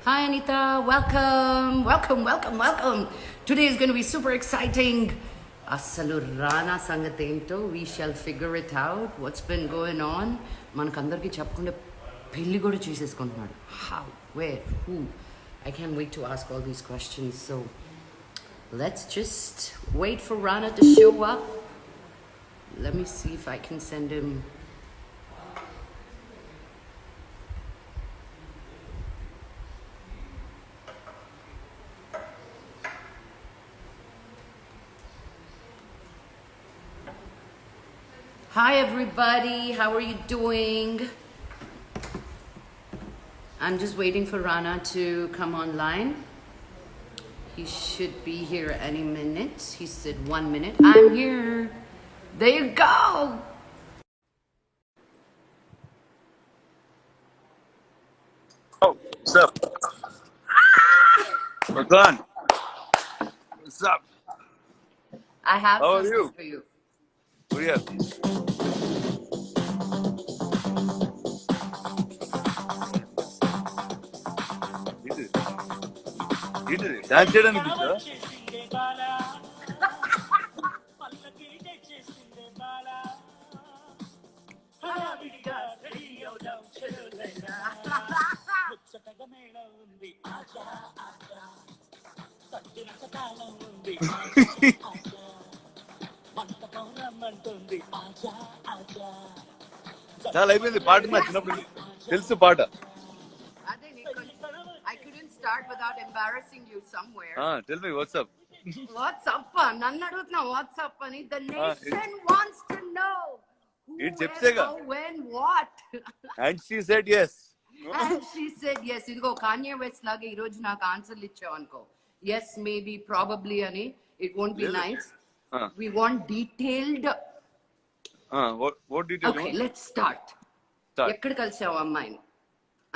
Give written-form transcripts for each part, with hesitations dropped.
Hi Anita, welcome. Today is going to be super exciting. Asalu Rana sangatento, we shall figure it out. What's been going on? Manakandarki chapkunda pelli kuda cheseskuntunnadu. How, where, who? I can't wait to ask all these questions. So let's just wait for Rana to show up. Let me see if I can send him. Hi everybody, how are you doing? I'm just waiting for Rana to come online. He should be here any minute. He said 1 minute. I'm here. There you go. Oh, what's up? Makan, what's up? I have How are something you? for you. What do you have? ఏంటిది dance చేయడానికి చాలా అయిపోయింది పాట నా చిన్నప్పుడు తెలుసు పాట. I couldn't start without embarrassing you somewhere. Tell me what's up. What's up? Nannu adutna what's up ani. The nation wants to know who, where, how, when, what. And she said yes. And she said yes. Idigo Kanye West lage ee roju naaku answer ichavu anko. Yes, maybe, probably ani. It won't be nice. We want detailed. What detail? Okay, let's start. ఎక్కడ కలిసావు అమ్మాయిని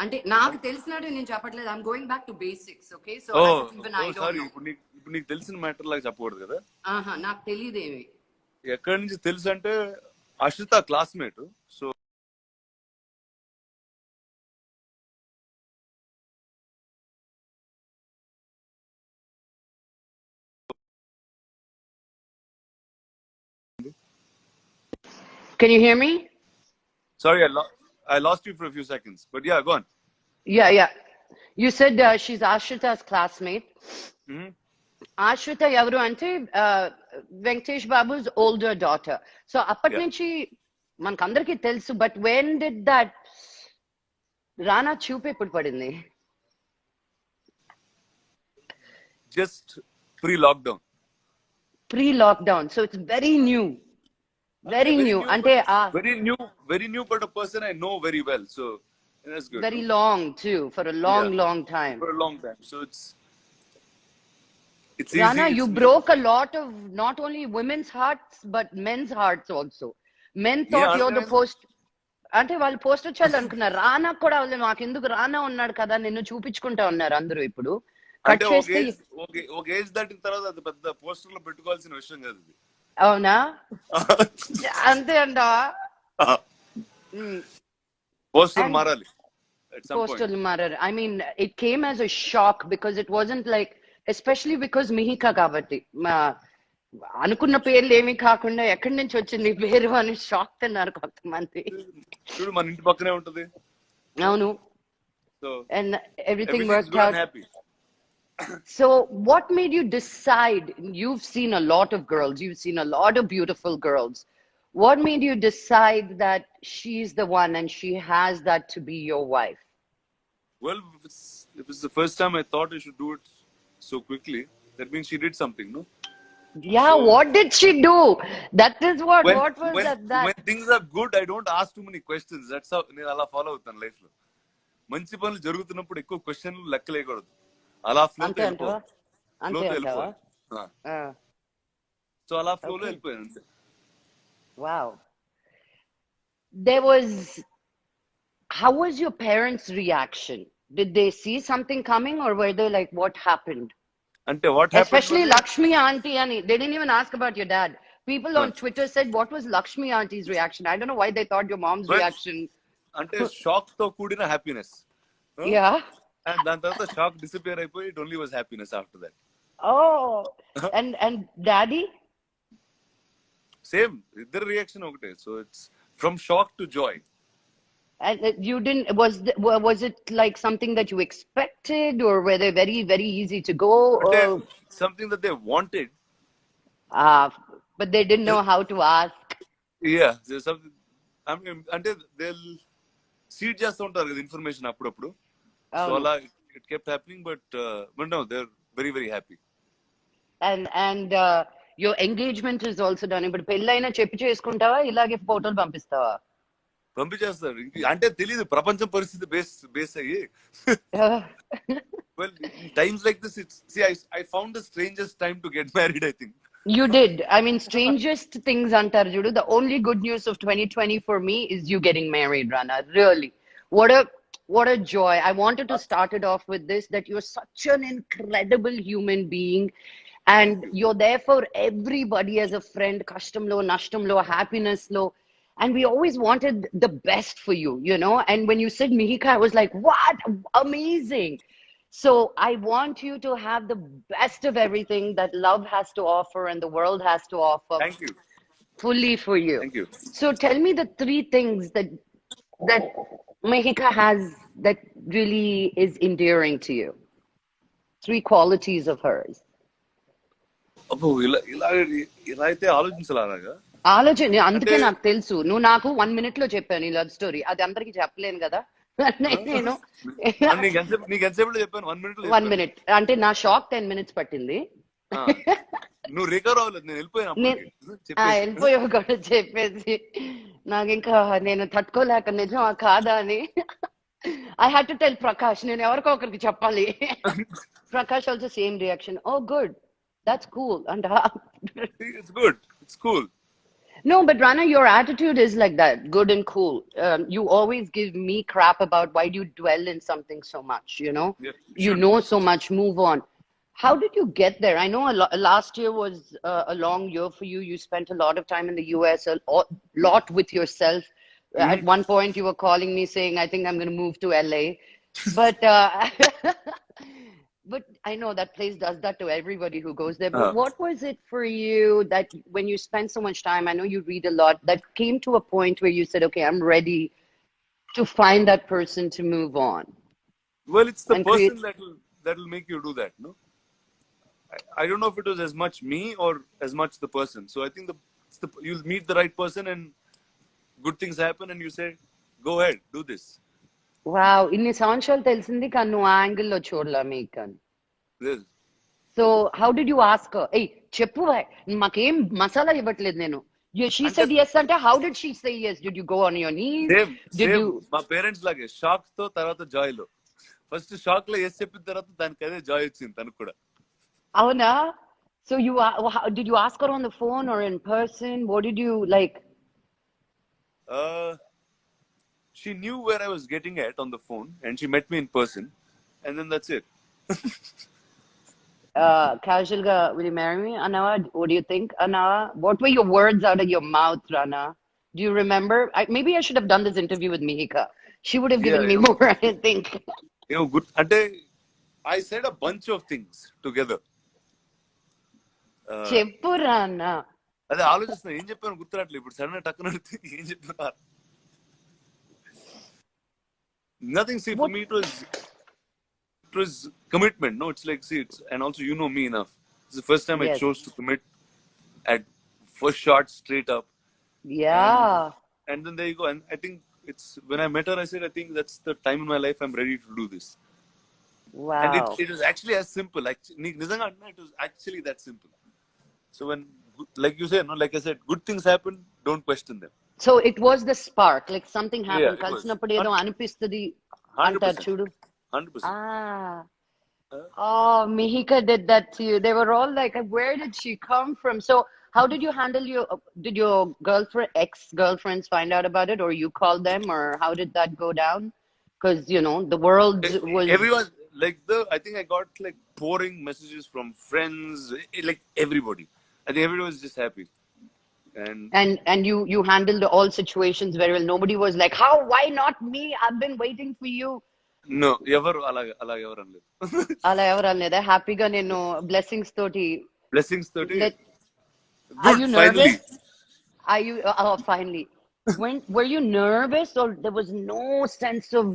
అంటే నాకు తెలిసినట్టు నేను చెప్పట్లేదు. I'm going back to basics. Okay, so sorry, ఇప్పుడు నీకు తెలిసిన మ్యాటర్ లాగా చెప్పకూడదు కదా. నాకు తెలియదేమి. ఎక్కడి నుంచి తెలుసు అంటే Ashritha classmate. So Can you hear me? Sorry, I lost you for a few seconds, but yeah, go on. Yeah. You said she's Ashrita's classmate. Ashrita ఎవరు అంటే వెంకటేష్ బాబు's older daughter. So అప్పటి నుంచి మనకందరికీ తెలుసు. But when did that రానా చూపు ఎప్పుడు పడింది? Just pre-lockdown. So it's very new. Very new. Ante very new, but a person I know very well, so that's good. Very long too, for a long time. For a long time, so it's Rana, easy. you broke a lot of not only women's hearts but men's hearts also. Men thought you're the post. అంటే వాళ్ళు poster చాలు అనుకున్నారు. రానా కూడా మాకు ఎందుకు రానా ఉన్నాడు కదా నిన్ను చూపించుకుంటా ఉన్నారు అందరూ. ఇప్పుడు కట్ చేస్తే ఒక ఏజ్ దాటిన తర్వాత అది పెద్ద పోస్టర్ లో పెట్టుకోవాల్సిన విషయం కాదు ఇది. అవునా? అంతే అంట. పోస్టర్ మారాలి. Postal matter. I mean, it came as a shock because it wasn't like, especially because Mihika kabatti. అనుకున్న పేర్లు ఏమీ కాకుండా ఎక్కడి నుంచి వచ్చింది పేరు అని షాక్ తిన్నారు కొంతమంది. చూడు మన ఇంటి పక్కనే ఉంటది. అవును. And everything worked out. So what made you decide? You've seen a lot of girls. You've seen a lot of beautiful girls. What made you decide that she's the one and she has that to be your wife? Well, if it's the first time I thought I should do it so quickly, that means she did something, no? Yeah, so, what did she do? That is what was that? When things are good, I don't ask too many questions. That's how నేను అలా follow అవుతాను life లో. మంచి పనులు జరుగుతున్నప్పుడు ఎక్కువ క్వశ్చన్లు లెక్కలేయకూడదు. అలా ఫ్లోతో వెళ్ళిపోవాలి. సో అలా ఫ్లోలో వెళ్ళిపోయాను అంతే. Wow. How was your parents' reaction? Did they see something coming or were they like, what happened? Ante what happened? Especially Lakshmi auntie, and they didn't even ask about your dad. people on Twitter said, what was Lakshmi auntie's reaction? I don't know why they thought your mom's Well, reaction. అంటే shock తో కూడిన happiness. Yeah. And దాని తర్వాత shock disappear అయిపోయి it only was happiness after that. Oh, and daddy? Same ఇద్దరు reaction ఒకటే. So it's from shock to Joy. And you didn't, was it like something that you expected, or were they very, very easy to go? అంటే Or, something that they wanted. but they didn't know how to ask. Yeah something అంటే they seed చేస్తూ ఉంటారు కదా information అప్పుడప్పుడు. So అలా it kept happening. But no they are very very happy. And your engagement is also done. ఇప్పుడు పెళ్ళైనా చెప్పి చేసుకుంటావా, ఇలాగే ఫోటోలు పంపిస్తావా? పంపించేస్తారు. అంటే తెలియదు ప్రపంచం పరిస్థితి బేస్ అయ్యి. Well, in times like this, I found the strangest time to get married, I think. You did. I mean, strangest things antar judu. The only good news of 2020 for me is you getting married, Rana. Really. What a joy. I wanted to start it off with this, that you're such an incredible human being. And you're there for everybody as a friend, kashtamlo, nashtamlo, happiness lo. And we always wanted the best for you, you know. And when you said Mihika, I was like, what? Amazing. So I want you to have the best of everything that love has to offer and the world has to offer. Thank you. Fully for you. Thank you. So tell me the three things that Mihika has that really is endearing to you. Three qualities of hers. అబ్బో ఇలా అయితే ఆలోచించాలగా. ఆలోచన అందుకే నాకు తెలుసు. నువ్వు నాకు 1 minute లో చెప్పాను ఈ లవ్ స్టోరీ. అది అందరికి చెప్పలేను కదా నేను. నీకు ఎంతసేపు చెప్పాను? 1 minute. 1 minute అంటే నా షాక్ 10 minutes పట్టింది. నువ్వు రికవర్ అవ్వలేదు. నేను వెళ్ళిపోయావు కూడా చెప్పేసి. నాకు ఇంకా నేను తట్టుకోలేక నిజం కాదా అని I had to tell Prakash. నేను ఎవరికో ఒకరికి చెప్పాలి. Prakash also same reaction. Oh good, that's cool. And it's good, it's cool. No, but Rana, your attitude is like that, good and cool. You always give me crap about why do you dwell in something so much, you know. Yeah, you know so much, move on. How did you get there? I know last year was a long year for you. You spent a lot of time in the US, a lot with yourself. At one point you were calling me saying, I think I'm going to move to LA. But but I know that place does that to everybody who goes there. But what was it for you that when you spend so much time, I know you read a lot, that came to a point where you said, okay, I'm ready to find that person to move on? Well, it's the person that will make you do that, no? I don't know if it was as much me or as much the person. So I think you'll meet the right person and good things happen and you say, go ahead, do this. Wow, ఇన్ని సంవత్సరాలు తెలిసింది కానీ నువ్వు ఆ యాంగిల్లో చూడలా మీకు. So how did you ask? ఏ చెప్పు, మాకేం మసాలా ఇవ్వట్లేదు నేను. She said yes అంటే how did she say yes? Did you go on your knees? Same. మా పేరెంట్స్ లాగే షాక్ తో తర్వాత జాయ్ లో. ఫస్ట్ షాక్ లో yes చెప్పిన తర్వాత దానికి అదే జాయ్ వచ్చింది తనకు కూడా. అవునా? So did you ask her on the phone or in person? What did you like? She knew where I was getting at on the phone and she met me in person and then that's it. Casual ga, will you marry me, Anna? What do you think, Anna? What were your words out of your mouth, Rana? Do you remember? Maybe I should have done this interview with Mihika. She would have given me more, I think. You know, good. Ante, I said a bunch of things together. Cheppu, Rana. అదే ఆలోచిస్తున్నా ఏం చెప్పాను గుర్తురాట్లేదు ఇప్పుడు. Sudden టక్కున ఏం చెప్పినా nothing. See, for me it was commitment. No, it's like, see, and also you know me enough. It's the first time I chose to commit at first shot straight up. Yeah. And then there you go. And I think it's when I met her, I said, I think that's the time in my life I'm ready to do this. Wow. And it was actually as simple. It was actually that simple. So when, like you said, no, like I said, good things happen, don't question them. So it was the spark, like something happened. Yeah, కలిసినప్పుడు ఏదో అనిపిస్తుంది 100%. అంటారు చూడు. 100%. Oh, Mihika did that to you. They were all like, where did she come from? So how did you handle did your ex-girlfriends find out about it, or you called them, or how did that go down? Because, you know, the world was... Everyone, like I think I got like pouring messages from friends, like everybody. I think everybody was just happy. And And you handled all situations very well. Nobody was like, how? Why not me? I've been waiting for you. no, ever అలా ఎవరు అనలేదు. అలా ఎవరు అనలేదా? హ్యాపీగా నేను blessings తోటి Blessings 30. let. Are Good, you finally. nervous? Are you? Oh, finally. When were you nervous, or there was no sense of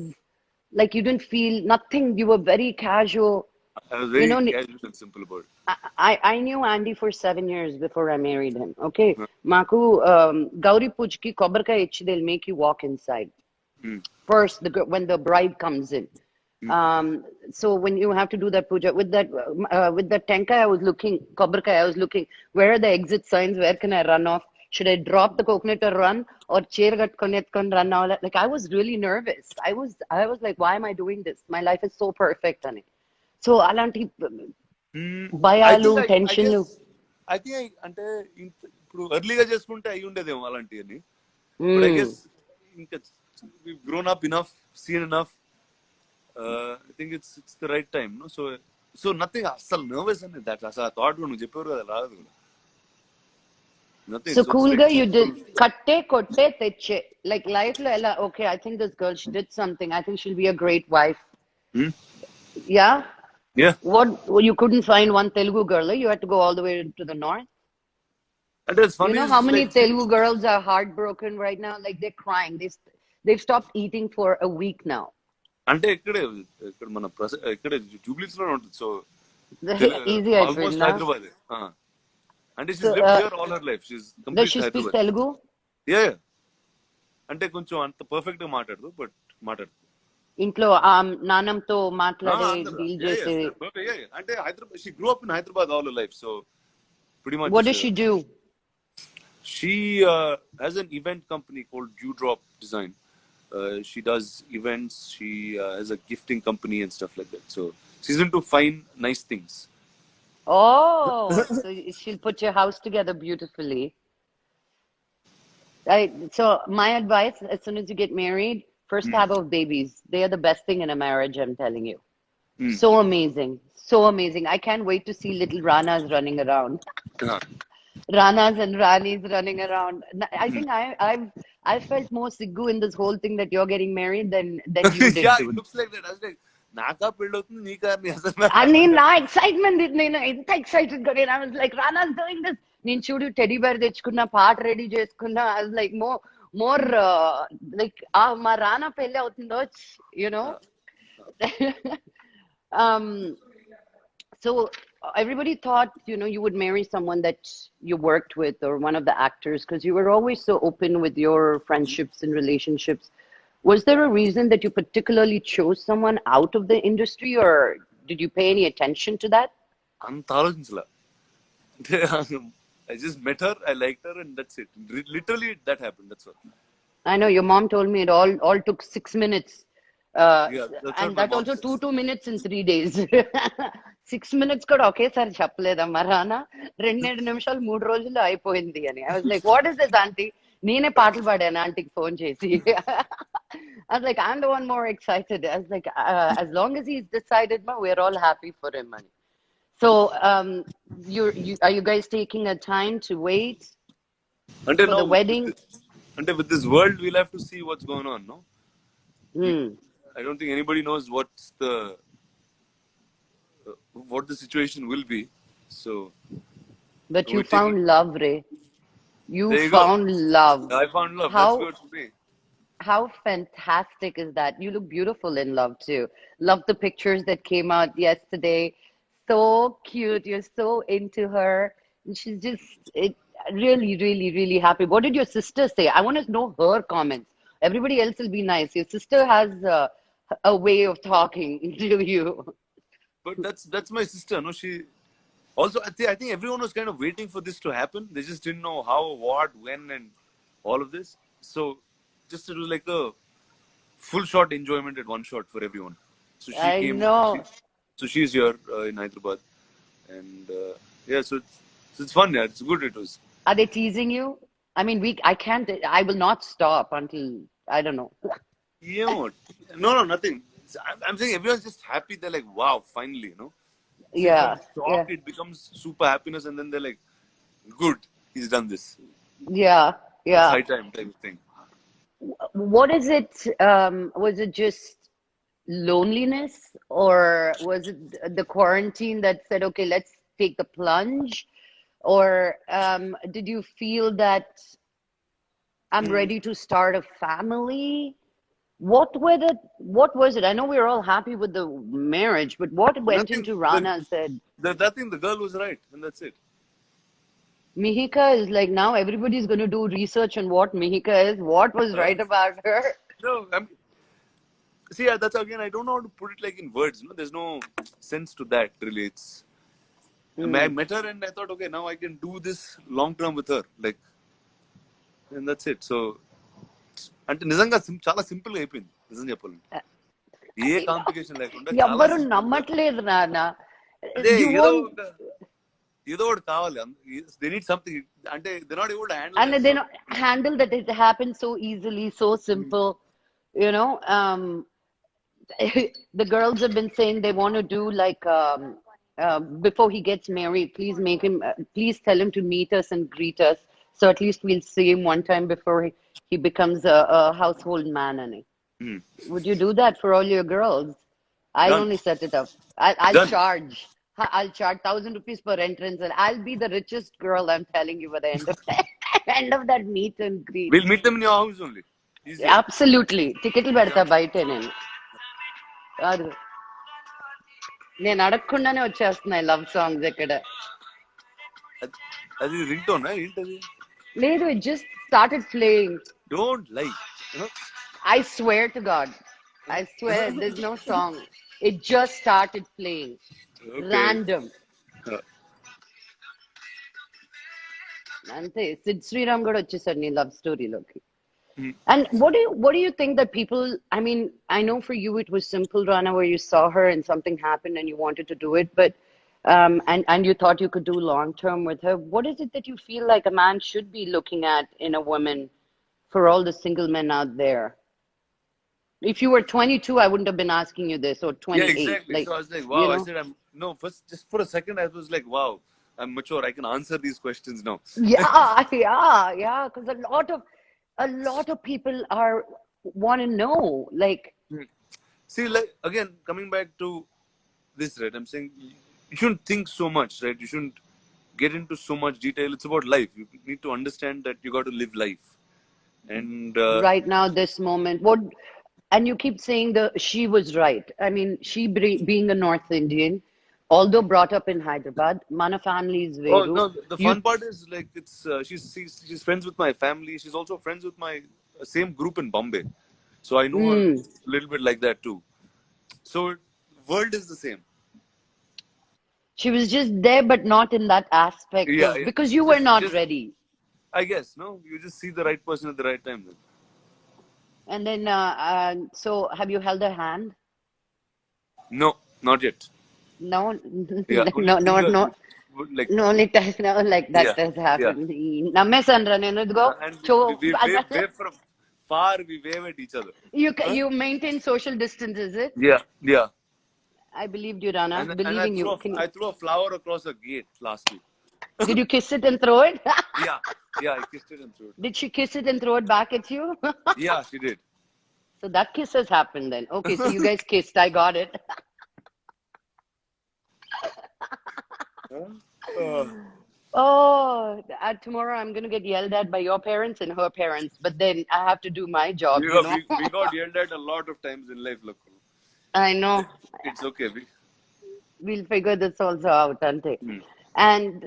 like you didn't feel nothing? You were very casual. I was You very know, casual and simple about it. I knew Andy for 7 years before I married him. Okay, Maku Gauri Pujki Kobarka ich they'll make you walk inside Hmm. first. When the bride comes in. Um, so when you have to do that puja with that tenkai, I was looking kobarkai. I was looking where are the exit signs? Where can I run off? Should I drop the coconut or run or chair gat kon run now? Like I was really nervous. I was like, why am I doing this? My life is so perfect, honey. So alanti I భయాలు think I guess టెన్షన్లు. అంటే ఇప్పుడు ఎర్లీగా చేసుకుంటే అయి ఉండేదేమో అలాంటి అని. But I guess ఇంకా we've grown up enough, seen enough. I think it's the right time, no? So nothing అసలు nervous అని that అసలు థాట్ నువ్వు చెప్పారు కదా రాదు. Nothing. So So cool it's గా like you did కట్టే కొట్టే తెచ్చే like life లో ఎలా okay I think this girl she did something I think she'll be a great wife. Hmm? Yeah. Yeah. What you couldn't find one Telugu girl, eh? You had to go all the way to the north. And it's You funny know is how many like Telugu girls are heartbroken right now? Like they're crying. They've stopped eating for a week now. అంటే ఇక్కడ మన ఇక్కడ జూబ్లీస్ లో ఉంటుంది. So Easy almost అయిపోయిందా? హైదరాబాద్. అంటే So, she's lived here all her life. She's does complete she speak Hyderabad. Telugu? Yeah. అంటే కొంచెం అంత పర్ఫెక్ట్ గా మాట్లాడదు బట్ మాట్లాడదు. ఇంట్లో నాన్నంతో మాట్లాడే డీల్ చేసే. అంటే Hyderabad she grew up in Hyderabad all her life. So pretty much What does she do? she has an event company called Dewdrop Design. She does events. She has a gifting company and stuff like that. So she's into fine, nice things. Oh, so she'll put your house together beautifully. Right. So my advice, as soon as you get married, first have of babies. They are the best thing in a marriage, I'm telling you. So amazing. So amazing. I can't wait to see little Ranas running around. Ranas and Ranis running around. I think I felt more siggu in this whole thing that you're getting married than you did, Yeah, it dude. looks like that. I was like, నాకా పెళ్ళి అవుతుంది నీకా అని అసలు. And నా excitement నేను ఎంత excited గా నేను I was like Rana's doing this. నేను చూడు టెడీ బేర్ తెచ్చుకున్నా పాట రెడీ చేసుకున్నా I was like more like మా రానా పెళ్ళి అవుతుందో you know. um so everybody thought you would marry someone that you worked with or one of the actors because you were always so open with your friendships and relationships. Was there a reason that you particularly chose someone out of the industry, or did you pay any attention to that? అంత ఆలోచించలా. అంటే I just met her, I liked her, and that's it. Literally, that happened. That's all. I know your mom told me it all took 6 minutes. Yeah, that's And what my that mom also says. 2 minutes in 3 days. 6 minutes కూడా ఒకేసారి చెప్పలేదమ్మా రానా 2 నిమిషాలు 3 రోజుల్లో అయిపోయింది అని. I was like, what is this auntie? నేనే పాటలు పాడాను ఆంటీకి ఫోన్ చేసి. I was like, I'm the one more excited. I was like, as long as he's decided, we're all happy for him. Man. So, are you guys taking a time to wait అంటే for now the wedding? అంటే with this world we'll have to see what's going on, no? Hmm. I don't think anybody knows what the situation will be. So But you we're found taking. love, Ray. You There you go. found love. I found love. How That's good for me. how fantastic is that? You look beautiful in love too. Love the pictures that came out yesterday. So cute. You're so into her. And she's just really, really, really happy. What did your sister say? I want to know her comments. Everybody else will be nice. Your sister has a way of talking to you. But that's my sister. No, she also. I think everyone was kind of waiting for this to happen. They just didn't know how, what, when, and all of this. So just it was like a full shot enjoyment at one shot for everyone. So she I came. know. So she's here in Hyderabad, and yeah. So it's fun. Yeah, it's good. It was. Are they teasing you? I mean, I will not stop until, I don't know. Yeah. No, nothing. I'm saying everyone's just happy. They're like, wow, finally, you know. See, Yeah, from shock yeah. it becomes super happiness, and then they're like, good, he's done this. Yeah, It's yeah. high time type of thing. What is it? Was it just loneliness, or was it the quarantine that said, okay, let's take the plunge? Or did you feel that I'm Mm, ready to start a family? What was it? I know we were all happy with the marriage, but what went nothing. into Rana and said, Nothing. The girl was right, and that's it. Mihika is like now everybody's going to do research on what Mihika is, what was Uh, right about her. no, I mean, see, that's again. I don't know how to put it like in words. No, there's no sense to that really. I Hmm. met her and I thought, okay, now I can do this long term with her, like, and that's it. So, అంటే నిజంగా చాలా simple గా అయిపోయింది నిజం చెప్పాలంటే ఏ complication లేకుండా చాలా ఎవ్వరు సింపుల్ గా నమ్మట్లేదు నాన్న. అదే You ఏదో won't, ఒక ఏదో ఒకటి కావాలి దే నీడ్ సంథింగ్ అంటే they not able to handle and that they so don't handle that it happened so easily, so simple. You know, the girls have been saying they want to do like before he gets married, please make him, please tell him to meet us and greet us. So at least we'll see him one time before he becomes a household man. And would you do that for all your girls? I'll done only set it up. I'll done charge. I'll charge 1,000 rupees per entrance, and I'll be the richest girl. I'm telling you by the end of end of that meet and greet. Will meet them in your house only ఈజీగా Absolutely. టికెట్లు పెడతా బయటే నేను. కాదు, నేను అడగకుండానే వచ్చేస్తున్నాయి love songs ఇక్కడ. అది రింగ్ టోన్ ఏంటది లేదు, it just started playing. Don't lie I swear to God. I swear there's no song. It just started playing. Okay Random. అంతే సిద్ శ్రీరామ్ కూడా వచ్చేసాడు నీ లవ్ స్టోరీలోకి. And what do you think that people, I mean, I know for you it was simple, Rana, where you saw her and something happened and you wanted to do it, but and you thought you could do long term with her. What is it that you feel like a man should be looking at in a woman for all the single men out there? If you were 22, I wouldn't have been asking you this, or Yeah, 28. exactly. Like, So I was like, wow. you I know, said, I'm no. First, just for a second, I was like, wow. I'm mature. I can answer these questions now. yeah, yeah, because a lot of people are want to know, like, See, like again, coming back to this, right? I'm saying you shouldn't think so much, right? You shouldn't get into so much detail. It's about life. You need to understand that you got to live life, and right now, this moment. What? And you keep saying she was right. I mean, she being a North Indian, although brought up in Hyderabad, mana family is oh Veru. no, the You, fun part is like it's she's friends with my family. She's also friends with my same group in Bombay, so I know her mm, a little bit like that too. So world is the same. she was just there, but not in that aspect Yeah, of yeah. because you were not Just ready. I guess no. You just see the right person at the right time. Then. And then, so have you held her hand? No, not yet. No, Yeah, only no, no, finger. no. Like No, it does not like that yeah, does yeah. happen. Nammesandra నేను ఇదిగో And చో we wave from far. We wave at each other. Huh? you maintain social distance, is it? Yeah, yeah. I believed you, Rana. And Believing you. I threw a flower across a gate last week. Did you kiss it and throw it? Yeah, yeah. I kissed it and threw it. Did she kiss it and throw it back at you? Yeah, she did. So that kiss has happened then. Okay, so you guys kissed. I got it. Huh? Uh, Oh, tomorrow I'm going to get yelled at by your parents and her parents, but then I have to do my job, we you got know? we got yelled at a lot of times in life. Look, I know. it's okay. We'll figure this also out, Ante. Hmm. And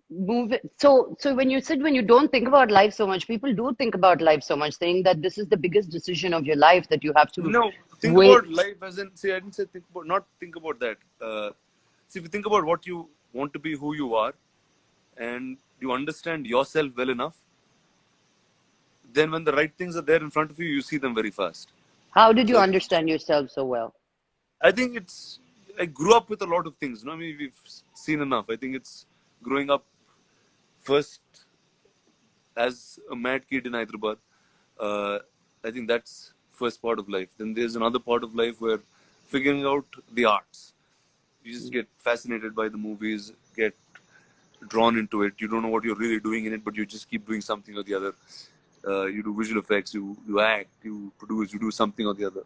move it. So when you don't think about life so much, people do think about life so much, saying that this is the biggest decision of your life that you have to No, think wait. about life as in, see, I didn't say think about, not think about that. See, if you think about what you want to be, who you are, and you understand yourself well enough, then when the right things are there in front of you, you see them very fast. How did you So understand yourself so well? I think I grew up with a lot of things. No, I mean, we've seen enough. I think it's growing up first as a mad kid in Hyderabad. I think that's first part of life. Then there's another part of life where figuring out the arts. You just get fascinated by the movies, get drawn into it. You don't know what you're really doing in it, but you just keep doing something or the other. You do visual effects, you act, you produce, you do something or the other,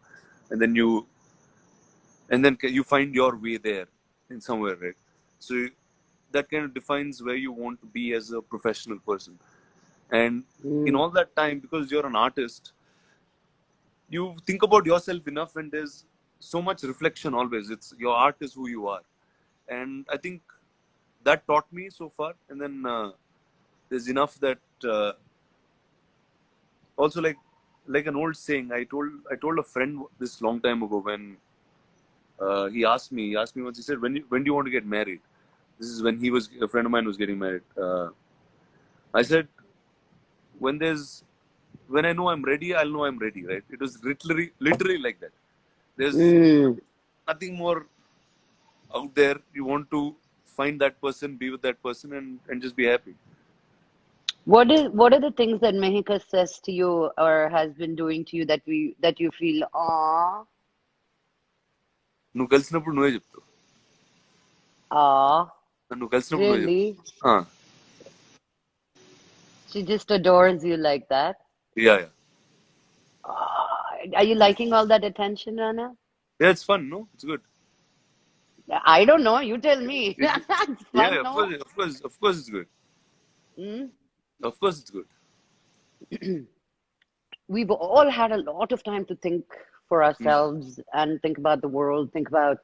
and then you find your way there in somewhere, right? So that kind of defines where you want to be as a professional person. And in all that time, because you're an artist, you think about yourself enough, and there's so much reflection always. It's your art is who you are, and I think that taught me so far. And then there's enough that also like an old saying. I told a friend this long time ago when he asked me once. He said, when do you want to get married? This is when a friend of mine was getting married. I said, when I know I'm ready, I'll know I'm ready, right? It was literally like that. There's nothing more out there. You want to find that person, be with that person, and just be happy. What are the things that Mihika says to you or has been doing to you that you feel, ah, నువ్వు కలిసినప్పుడు నువ్వే చెప్తావు. ah, నువ్వు కలిసినప్పుడు నువ్వే really? చెప్తావు. She just adores you like that. Yeah. Ah, are you liking all that attention, Rana? Yeah, it's fun, no? It's good. I don't know. You tell me. It's fun, Yeah, no? of course it's good. Of course it's good. We've all had a lot of time to think for ourselves and think about the world, think about,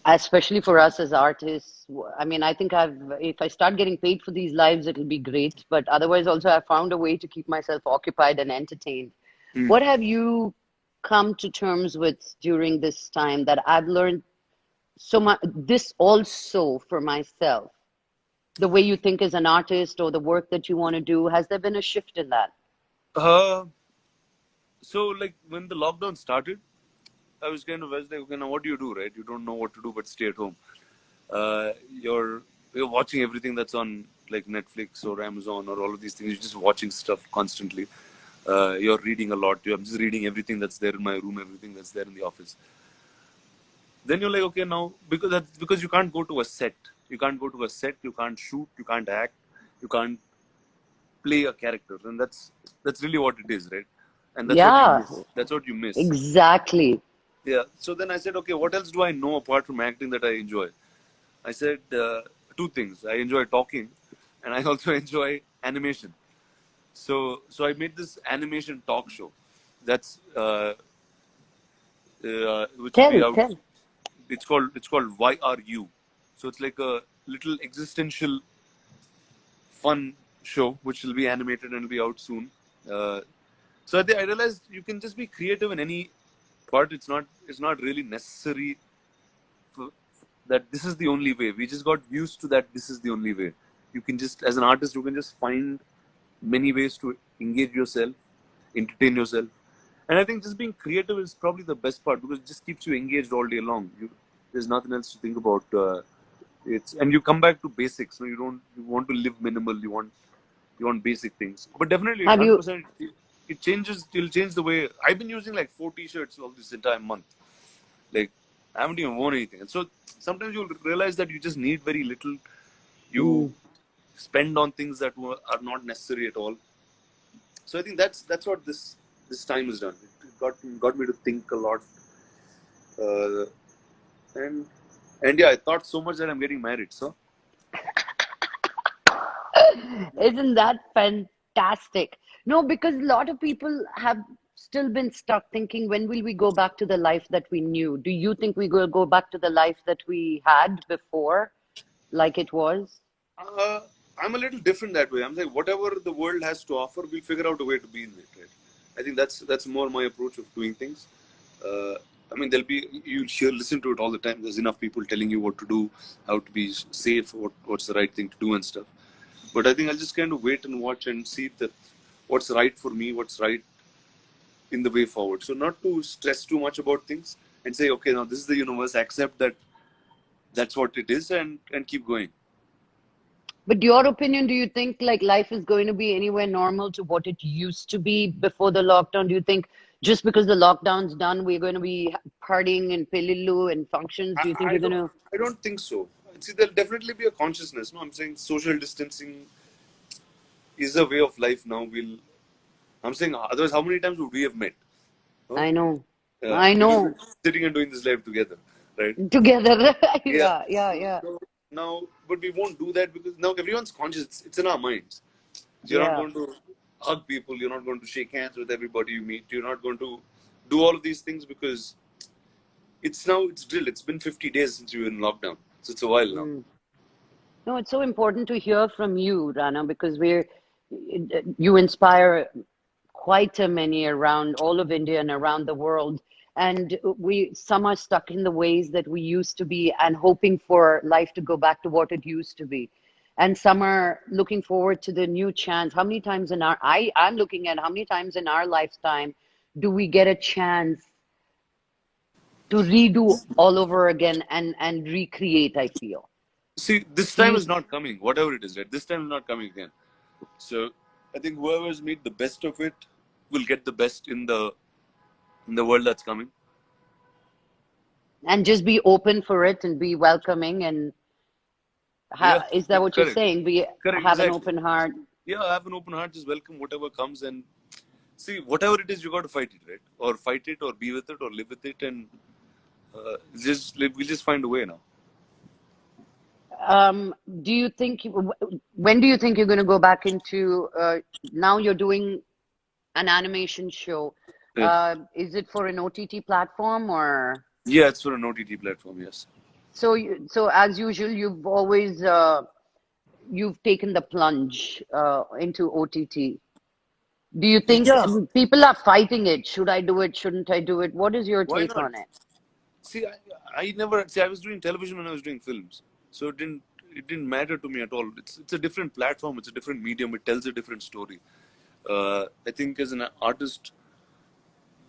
especially for us as artists. I mean, I think if I start getting paid for these lives, it'll be great. But otherwise, also, I've found a way to keep myself occupied and entertained. What have you come to terms with during this time that I've learned so much? This also for myself, the way you think as an artist or the work that you want to do, has there been a shift in that? So like when the lockdown started, I was like, okay, now what do you do, right? You don't know what to do but stay at home. You're watching everything that's on like Netflix or Amazon or all of these things. You're just watching stuff constantly. You're reading a lot. I'm just reading everything that's there in my room, everything that's there in the office. Then you're like, okay, now because you can't go to a set. You can't go to a set. You can't shoot. You can't act. You can't play a character, and that's really what it is, right? And that's what you miss. That's what you miss. Exactly. Yeah. So then I said, okay, what else do I know apart from acting that I enjoy? I said two things. I enjoy talking, and I also enjoy animation. So I made this animation talk show. That's which will be out. It's called Why Are You? So it's like a little existential, fun show which will be animated and will be out soon. So I realized you can just be creative in any part. It's not really necessary that this is the only way. We just got used to that. This is the only way. You can just, as an artist, you can just find many ways to engage yourself, entertain yourself. And I think just being creative is probably the best part because it just keeps you engaged all day long. There's nothing else to think about. And you come back to basics. You want to live minimal. You want basic things. But definitely, 100%, it changes. It'll change the way. I've been using like 4 T-shirts all this entire month. Like I haven't even worn anything. And so sometimes you'll realize that you just need very little. You spend on things that are not necessary at all. So I think that's what this time has done. It got me to think a lot. And yeah, I thought so much that I'm getting married. So isn't that fantastic? No, because a lot of people have still been stuck thinking, when will we go back to the life that we knew? Do you think we will go back to the life that we had before, like it was? I'm a little different that way. I'm like, whatever the world has to offer, we'll figure out a way to be in it. Right? I think that's more my approach of doing things. I mean, you'll listen to it all the time. There's enough people telling you what to do, how to be safe, what's the right thing to do and stuff. But I think I'll just kind of wait and watch and see that what's right for me, what's right in the way forward. So not to stress too much about things and say, okay, now this is the universe, accept that that's what it is and keep going. But your opinion, do you think like life is going to be anywhere normal to what it used to be before the lockdown? Do you think just because the lockdown's done, we're going to be partying and pelillu and functions? Do you think we're going to? I don't think so. see, there'll definitely be a consciousness. No, I'm saying social distancing is a way of life now. I'm saying, otherwise, how many times would we have met? Huh? I know. We would be sitting and doing this live together, right? Together. Yeah. Yeah. So now, but we won't do that because now everyone's conscious. It's in our minds. You're not Yeah. going to hug people. You're not going to shake hands with everybody you meet. You're not going to do all of these things because it's drilled. It's been 50 days since you were in lockdown. So it's a while now. No, it's so important to hear from you, Rana, because you inspire quite a many around all of India and around the world. And some are stuck in the ways that we used to be and hoping for life to go back to what it used to be. And some are looking forward to the new chance. How many times I'm looking at how many times in our lifetime do we get a chance to redo all over again and recreate, I feel. See, this time is not coming, whatever it is, right? This time is not coming again. So I think whoever's made the best of it will get the best in the world that's coming. And just be open for it and be welcoming and is that what you're saying? Have an open heart. Yeah, have an open heart, just welcome whatever comes and see, whatever it is, you got to fight it, right? Or fight it, or be with it, or live with it, and we'll just find a way now. Do you think, when do you think you're going to go back into, now you're doing an animation show. Yeah. Is it for an OTT platform or? Yeah, it's for an OTT platform, yes. So as usual, you've always, you've taken the plunge into OTT. Do you think people are fighting it? Should I do it? Shouldn't I do it? What is your take on it? See, I was doing television when I was doing films. So it didn't matter to me at all. It's a different platform. It's a different medium. It tells a different story. I think as an artist,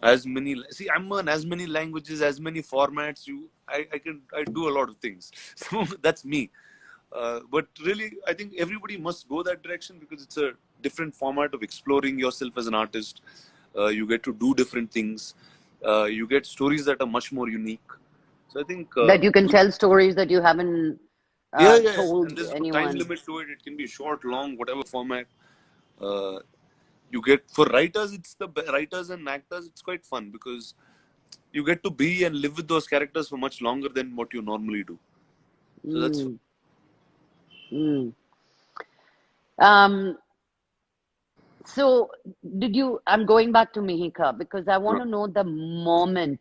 I'm on as many languages, as many formats. I do a lot of things. So that's me. But really, I think everybody must go that direction because it's a different format of exploring yourself as an artist. You get to do different things. You get stories that are much more unique. So I think that you can tell stories that you haven't told and there's anyone. no time limit to it. It can be short, long, whatever format. You get for writers, writers and actors. It's quite fun because you get to be and live with those characters for much longer than what you normally do. So that's fun. So I'm going back to Mihika because I want to know the moment.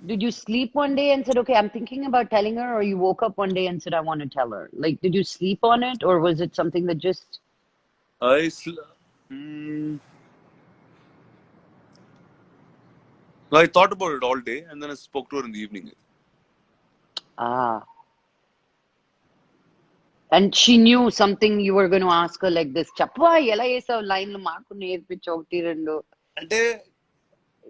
Did you sleep one day and said, okay, I'm thinking about telling her, or you woke up one day and said, I want to tell her? Like, did you sleep on it, or was it something that just... I thought about it all day and then I spoke to her in the evening. And she knew something you were going to ask her like this. Chappa, ela esa line lo maaku nerpichokti rendu.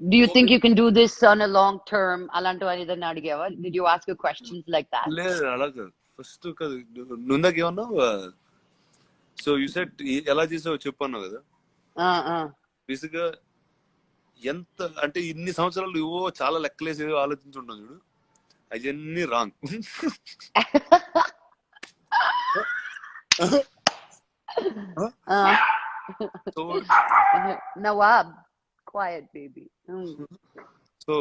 Do you think you can do this on a long term? Alantu anidana adigava. Did you ask her questions like that? First, so you said ela chesavu cheppanu kada. Basically, ఎంత అంటే ఇన్ని సంవత్సరాలు ఇవో చాలా లెక్కలేసి ఆలోచించుంటాం చూడు, అవన్నీ wrong. Nawab, quiet baby. So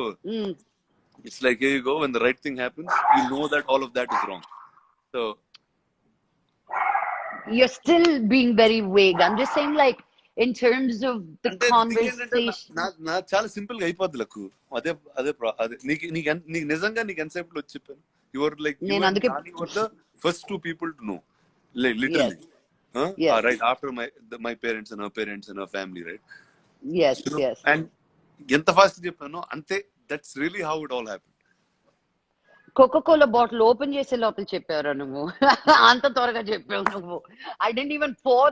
it's like, here you go, when the right thing happens, you know that all of that is wrong. So you're still being very vague. I'm just saying, like, in terms of the conversation. నా చాలా simple గా అయిపోద్ది లకు. అదే నీకు నిజంగా నీకు ఎంతసేపు వచ్చి చెప్పాను. You were like, you were the first two people to know, literally. Yes. Right after my parents and her parents and her family, right? Yes, so, yes. And ఎంత ఫాస్ట్ చెప్పాను అంతే. That's really how it all happened. Coca-Cola bottle open చేసే లోపల చెప్పారు నువ్వు. అంత త్వరగా చెప్పావు నువ్వు. I didn't even pour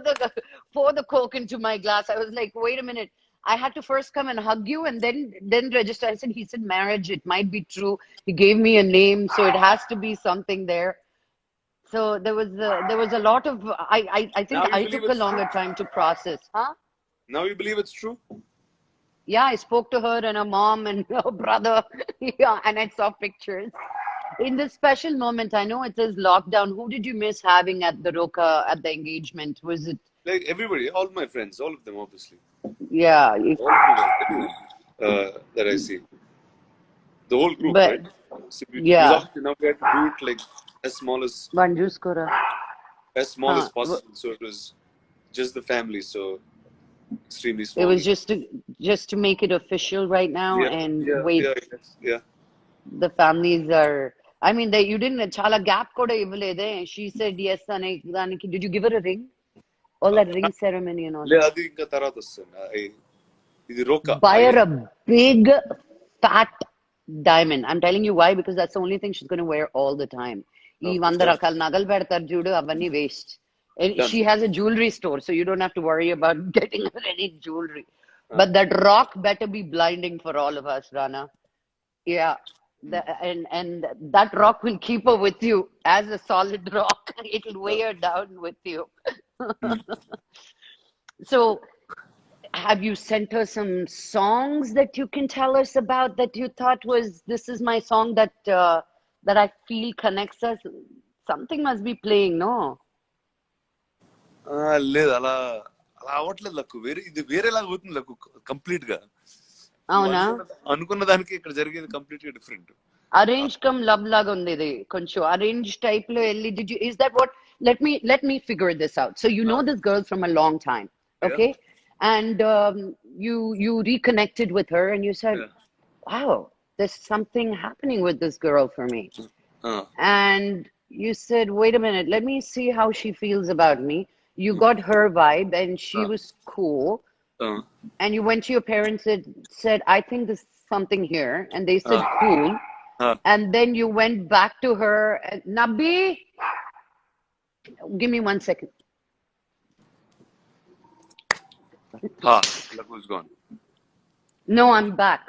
the Coke into my glass. I was like, wait a minute. I had to first come and hug you and then register. I said, he said marriage. It might be true. He gave me a name, so it has to be something there. So there was a lot of, I think I took a longer time to process. Now you believe it's true? Yeah, I spoke to her and her mom and her brother. Yeah, and I saw pictures. In this special moment, I know it says lockdown. Who did you miss having at the Roka at the engagement? Was it? Like everybody, all my friends, all of them, obviously. Yeah, All of them, everyone that I see. The whole group, but right? So because yeah, obviously now we had to do it like as small Manju's Kora. as possible. So it was just the family, so extremely It small. was just to make it official right now, and wait, I guess. Yeah. the families are. I mean, that you didn't chala gap koda ivvalede. She said yes ane daniki. Did you give her a ring? All that ring ceremony and all. అది ఇంకా తర్వాత వస్తుంది ఇది రోకా Buy her a big fat diamond. I'm telling you why, because that's the only thing she's going to wear all the time. ఈ okay 100 రకాల నగలు పెడతారు చూడు అవన్నీ waste. And done she has a jewelry store, so you don't have to worry about getting her any jewelry. But that rock better be blinding for all of us, Rana. Yeah. And that rock will keep her with you as a solid rock. It'll weigh her down with you. So, have you sent her some songs that you can tell us about that you thought was this is my song that I feel connects us? Something must be playing, no? లేదు అలా అలా అవ్వట్లేదు luck ఇది వేరేలాగా అవుతుంది luck complete గా అవునా? అనుకున్న దానికి ఇక్కడ జరిగేది కంప్లీట్ గా different Arrange come love laga undi ఇది కొంచెం arrange type లో వెళ్ళి did you is that what let me figure this out. So you know this girl from a long time, okay? And you reconnected with her and you said, wow, there's something happening with this girl for me. And you said, wait a minute, let me see how she feels about me. You got her vibe and she was cool. And you went to your parents and said, I think there's something here. And they said, cool. And then you went back to her and, Nabi, give me 1 second. Lakku's gone. No, I'm back.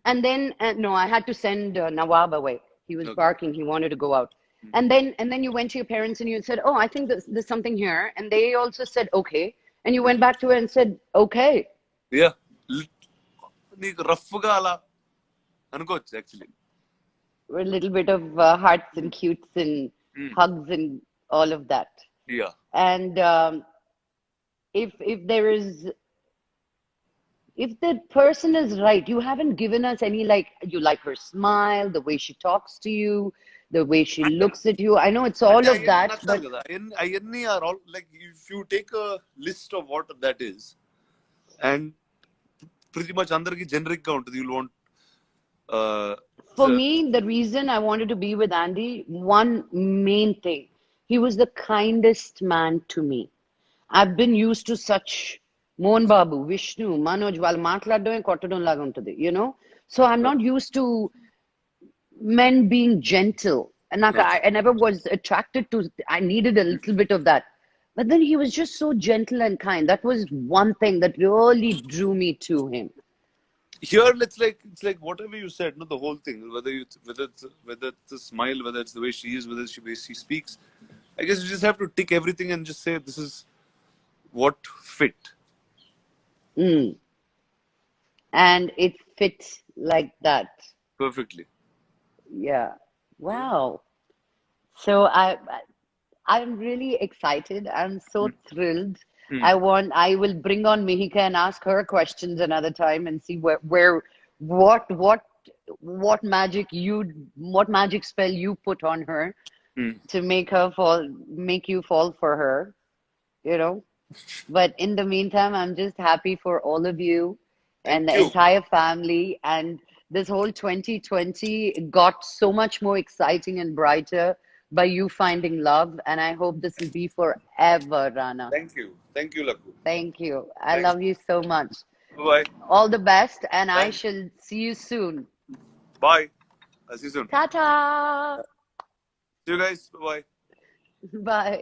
And then no, I had to send Nawab away. He was barking. He wanted to go out. And then you went to your parents and you said, oh, I think there's something here. And they also said, okay. And you went back to her and said, okay. Yeah. నీకు rough గా అలా అనుకోవచ్చు actually A little bit of hearts and cutes and hugs and all of that. Yeah. And if there is, if the person is right, you haven't given us any like you like her smile, the way she talks to you, the way she looks at you. I know it's all of that, but అవన్నీ are all like if you take a list of what that is and pretty much అందరికి generic గా ఉంటుంది you'll want for me the reason I wanted to be with Andy, one main thing, he was the kindest man to me. I've been used to such Mohan Babu, Vishnu, Manoj వాళ్ళు మాట్లాడడమే కొట్టడం లాగా ఉంటుంది, you know, so I'm not used to men being gentle, and I never was attracted to, I needed a little bit of that, but then he was just so gentle and kind. That was one thing that really drew me to him. Here it's like whatever you said, no, the whole thing, whether it's a smile, whether it's the way she is, whether she speaks, I guess you just have to tick everything and just say this is what fit. And it fits like that Perfectly. Yeah. Wow. So I'm really excited. I'm so thrilled. I will bring on Mihika and ask her questions another time and see what magic spell you put on her to make you fall for her, you know. But in the meantime, I'm just happy for all of you and the entire family, and this whole 2020 got so much more exciting and brighter by you finding love, and I hope this will be forever, Rana. Thank you Lakku. Thank you. I love you so much. Bye. All the best, and I shall see you soon. Bye. I'll see you soon. Ta-ta. See you guys. Bye. Bye.